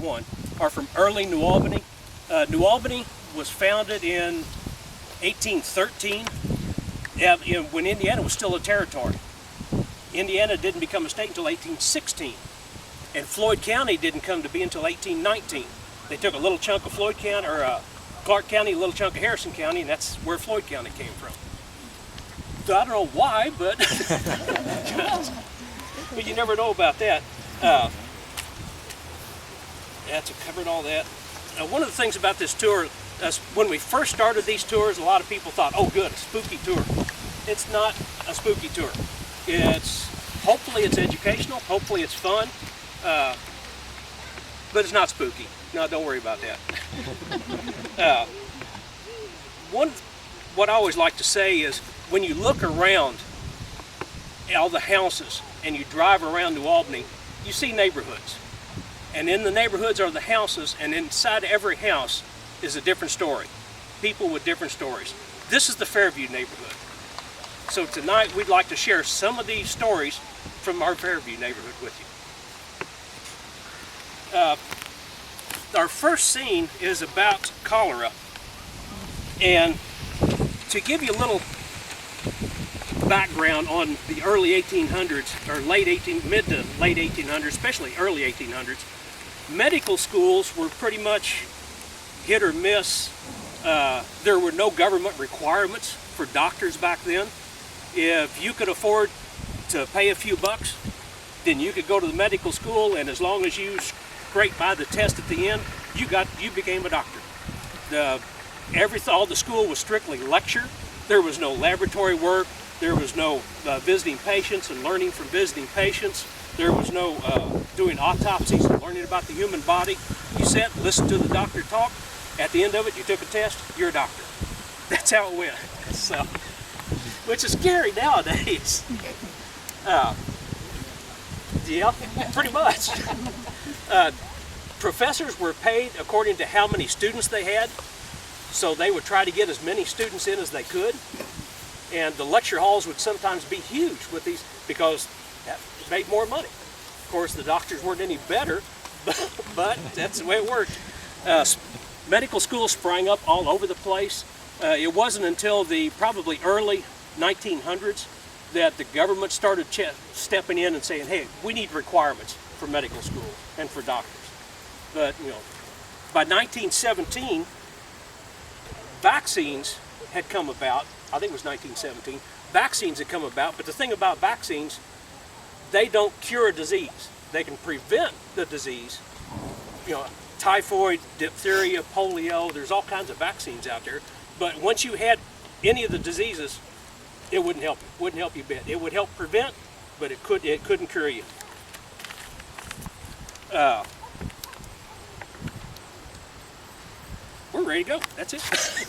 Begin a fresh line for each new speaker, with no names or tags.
one are from early New Albany. New Albany was founded in 1813 when Indiana was still a territory. Indiana didn't become a state until 1816, and Floyd County didn't come to be until 1819. They took a little chunk of Floyd County, or Clark County, a little chunk of Harrison County, and that's where Floyd County came from. So I don't know why, but but you never know about that. That's covered all that. One of the things about this tour, when we first started these tours, a lot of people thought, oh good, a spooky tour. It's not a spooky tour. Hopefully it's educational, hopefully it's fun, but it's not spooky. No, don't worry about that. What I always like to say is, when you look around all the houses and you drive around New Albany, you see neighborhoods. And in the neighborhoods are the houses, and inside every house is a different story. People with different stories. This is the Fairview neighborhood. So tonight we'd like to share some of these stories from our Fairview neighborhood with you. Our first scene is about cholera. And to give you a little background on the early 1800s, or mid to late 1800s, especially early 1800s, medical schools were pretty much hit or miss. There were no government requirements for doctors back then. If you could afford to pay a few bucks, then you could go to the medical school, and as long as you scraped by the test at the end, you became a doctor. All the school was strictly lecture. There was no laboratory work. There was no visiting patients and learning from visiting patients. There was no doing autopsies and learning about the human body. You sat, listened to the doctor talk. At the end of it, you took a test, you're a doctor. That's how it went. So, which is scary nowadays. Yeah, pretty much. Professors were paid according to how many students they had. So they would try to get as many students in as they could. And the lecture halls would sometimes be huge with these, because that made more money. Of course, the doctors weren't any better, but that's the way it worked. Medical schools sprang up all over the place. It wasn't until the probably early 1900s that the government started stepping in and saying, hey, we need requirements for medical school and for doctors. But, by 1917, vaccines had come about. I think it was 1917. Vaccines had come about, but the thing about vaccines, they don't cure a disease. They can prevent the disease. Typhoid, diphtheria, polio, there's all kinds of vaccines out there. But once you had any of the diseases, it wouldn't help you. Wouldn't help you a bit. It would help prevent, but it couldn't cure you. We're ready to go. That's it.